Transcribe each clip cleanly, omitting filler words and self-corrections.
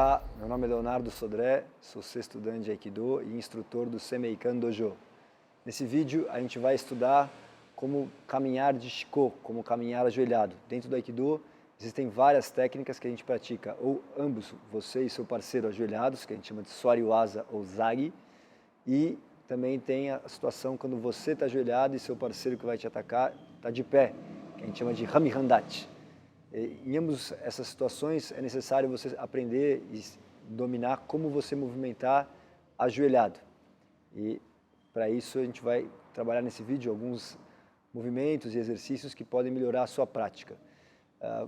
Olá, meu nome é Leonardo Sodré, sou sexto dan de Aikido e instrutor do Semeikan Dojo. Nesse vídeo a gente vai estudar como caminhar de Shiko, como caminhar ajoelhado. Dentro do Aikido existem várias técnicas que a gente pratica, ou ambos, você e seu parceiro ajoelhados, que a gente chama de Swariwaza ou Zagi, e também tem a situação quando você está ajoelhado e seu parceiro que vai te atacar está de pé, que a gente chama de Hamihandachi. Em ambas essas situações é necessário você aprender e dominar como você movimentar ajoelhado. E para isso a gente vai trabalhar nesse vídeo alguns movimentos e exercícios que podem melhorar a sua prática.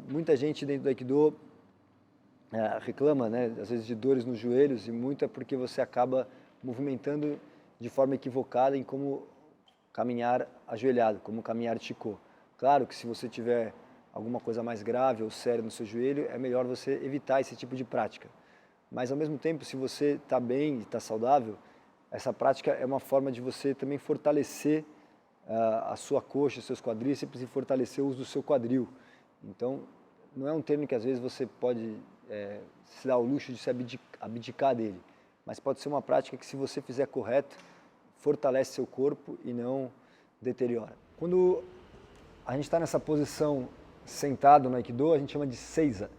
Muita gente dentro do Aikido reclama, né, às vezes de dores nos joelhos, e muito é porque você acaba movimentando de forma equivocada em como caminhar ajoelhado, como caminhar Shiko. Claro que se você tiver alguma coisa mais grave ou séria no seu joelho, é melhor você evitar esse tipo de prática. Mas ao mesmo tempo, se você está bem e está saudável, essa prática é uma forma de você também fortalecer a sua coxa, os seus quadríceps e fortalecer o uso do seu quadril. Então, não é um treino que às vezes você pode se dar o luxo de se abdicar dele, mas pode ser uma prática que, se você fizer correto, fortalece seu corpo e não deteriora. Quando a gente está nessa posição sentado no Aikido, a gente chama de Seiza.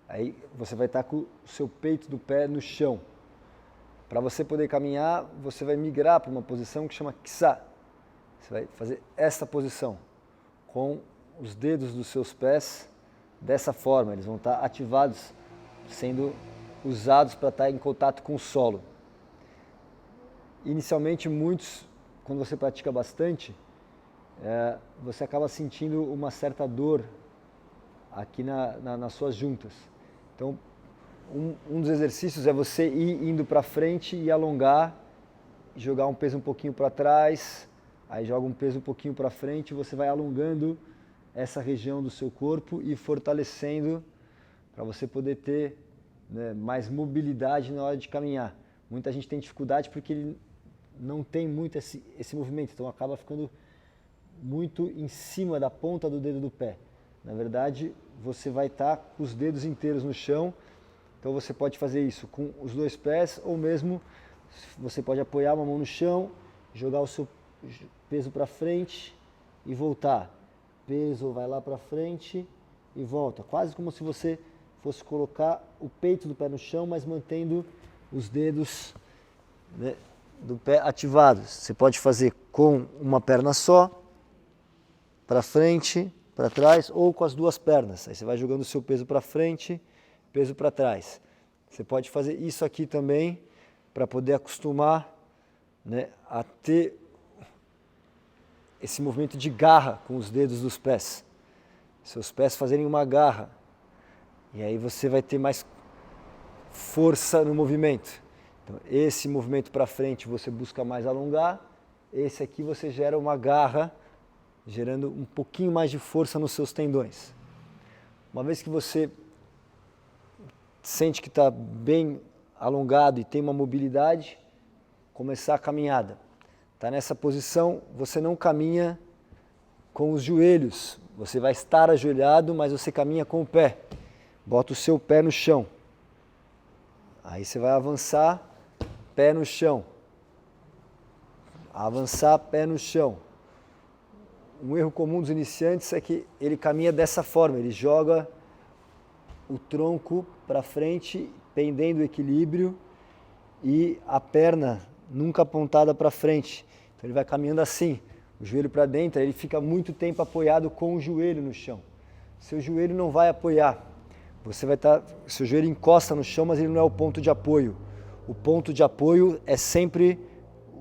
Aí você vai estar com o seu peito do pé no chão. Para você poder caminhar, você vai migrar para uma posição que chama Kissa. Você vai fazer essa posição com os dedos dos seus pés dessa forma. Eles vão estar ativados, sendo usados para estar em contato com o solo. Inicialmente, quando você pratica bastante, você acaba sentindo uma certa dor aqui nas suas juntas. Então, um dos exercícios é você ir indo para frente e alongar, jogar um peso um pouquinho para trás, aí joga um peso um pouquinho para frente, e você vai alongando essa região do seu corpo e fortalecendo para você poder ter, né, mais mobilidade na hora de caminhar. Muita gente tem dificuldade porque ele não tem muito esse movimento, então acaba ficando muito em cima da ponta do dedo do pé. Na verdade, você vai estar com os dedos inteiros no chão, então você pode fazer isso com os dois pés, ou mesmo você pode apoiar uma mão no chão, jogar o seu peso para frente e voltar. Peso vai lá para frente e volta, quase como se você fosse colocar o peito do pé no chão, mas mantendo os dedos, né, do pé ativados. Você pode fazer com uma perna só, para frente, para trás, ou com as duas pernas. Aí você vai jogando o seu peso para frente, peso para trás. Você pode fazer isso aqui também para poder acostumar, né, a ter esse movimento de garra com os dedos dos pés. Seus pés fazerem uma garra. E aí você vai ter mais força no movimento. Então, esse movimento para frente você busca mais alongar, esse aqui você gera uma garra, gerando um pouquinho mais de força nos seus tendões. Uma vez que você sente que está bem alongado e tem uma mobilidade, começar a caminhada. Está nessa posição, você não caminha com os joelhos, você vai estar ajoelhado, mas você caminha com o pé. Bota o seu pé no chão. Aí você vai avançar, pé no chão. Avançar, pé no chão. Um erro comum dos iniciantes é que ele caminha dessa forma, ele joga o tronco para frente, pendendo o equilíbrio, e a perna nunca apontada para frente. Então ele vai caminhando assim, o joelho para dentro, ele fica muito tempo apoiado com o joelho no chão. Seu joelho não vai apoiar. Você vai estar, seu joelho encosta no chão, mas ele não é o ponto de apoio. O ponto de apoio é sempre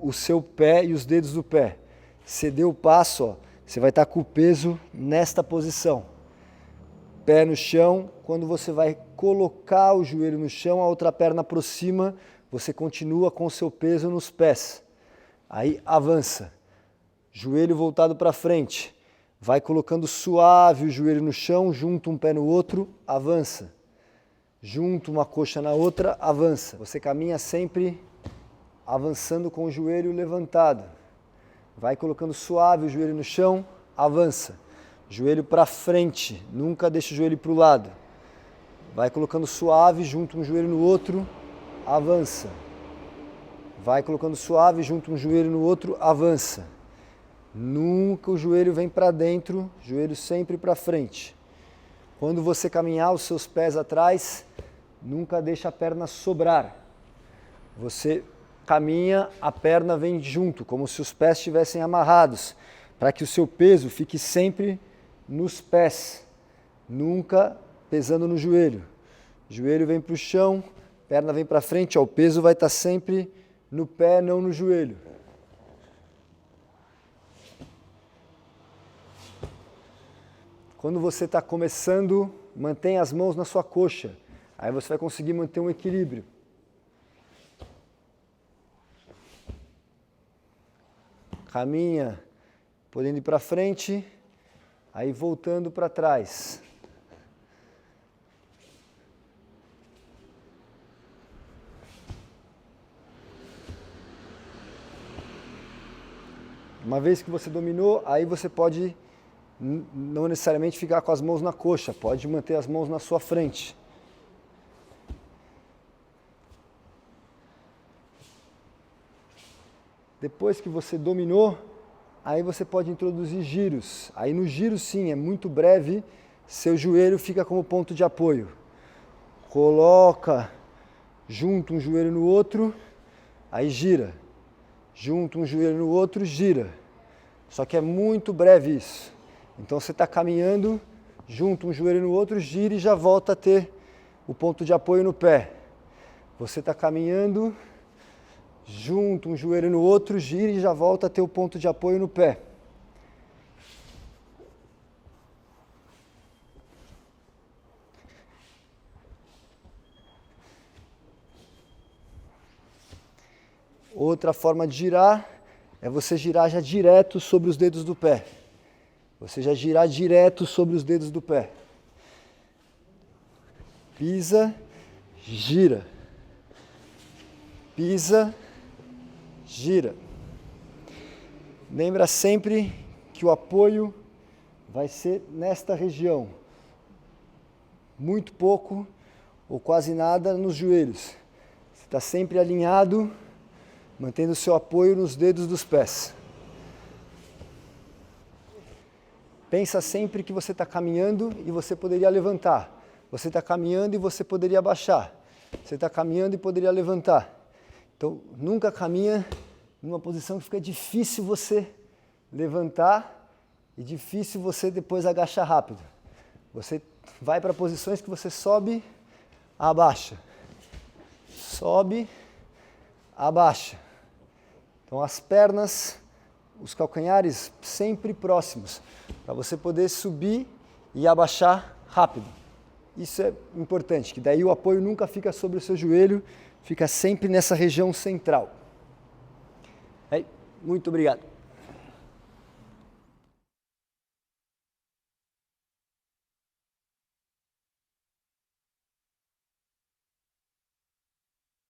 o seu pé e os dedos do pé. Cedeu o passo, ó, você vai estar com o peso nesta posição. Pé no chão, quando você vai colocar o joelho no chão, a outra perna aproxima, você continua com o seu peso nos pés. Aí avança. Joelho voltado para frente. Vai colocando suave o joelho no chão, junta um pé no outro, avança. Junta uma coxa na outra, avança. Você caminha sempre avançando com o joelho levantado. Vai colocando suave o joelho no chão, avança. Joelho para frente, nunca deixa o joelho para o lado. Vai colocando suave, junto um joelho no outro, avança. Vai colocando suave, junto um joelho no outro, avança. Nunca o joelho vem para dentro, joelho sempre para frente. Quando você caminhar os seus pés atrás, nunca deixa a perna sobrar. Você caminha, a perna vem junto, como se os pés estivessem amarrados, para que o seu peso fique sempre nos pés, nunca pesando no joelho. Joelho vem para o chão, perna vem para frente, o peso vai estar sempre no pé, não no joelho. Quando você está começando, mantenha as mãos na sua coxa. Aí você vai conseguir manter um equilíbrio. Caminha, podendo ir para frente, aí voltando para trás. Uma vez que você dominou, aí você pode não necessariamente ficar com as mãos na coxa, pode manter as mãos na sua frente. Depois que você dominou, aí você pode introduzir giros. Aí no giro sim, é muito breve, seu joelho fica como ponto de apoio. Coloca junto um joelho no outro, aí gira. Junto um joelho no outro, gira. Só que é muito breve isso. Então você está caminhando, junto um joelho no outro, gira e já volta a ter o ponto de apoio no pé. Você está caminhando, junto um joelho no outro, gira e já volta a ter o ponto de apoio no pé. Outra forma de girar é você girar já direto sobre os dedos do pé. Você já girar direto sobre os dedos do pé. Pisa, gira. Pisa, gira. Lembra sempre que o apoio vai ser nesta região. Muito pouco ou quase nada nos joelhos. Você está sempre alinhado, mantendo o seu apoio nos dedos dos pés. Pensa sempre que você está caminhando e você poderia levantar. Você está caminhando e você poderia abaixar. Você está caminhando e poderia levantar. Então, nunca caminha numa posição que fica difícil você levantar e difícil você depois agachar rápido. Você vai para posições que você sobe, abaixa. Sobe, abaixa. Então, as pernas, os calcanhares sempre próximos, para você poder subir e abaixar rápido. Isso é importante, que daí o apoio nunca fica sobre o seu joelho, fica sempre nessa região central. Muito obrigado.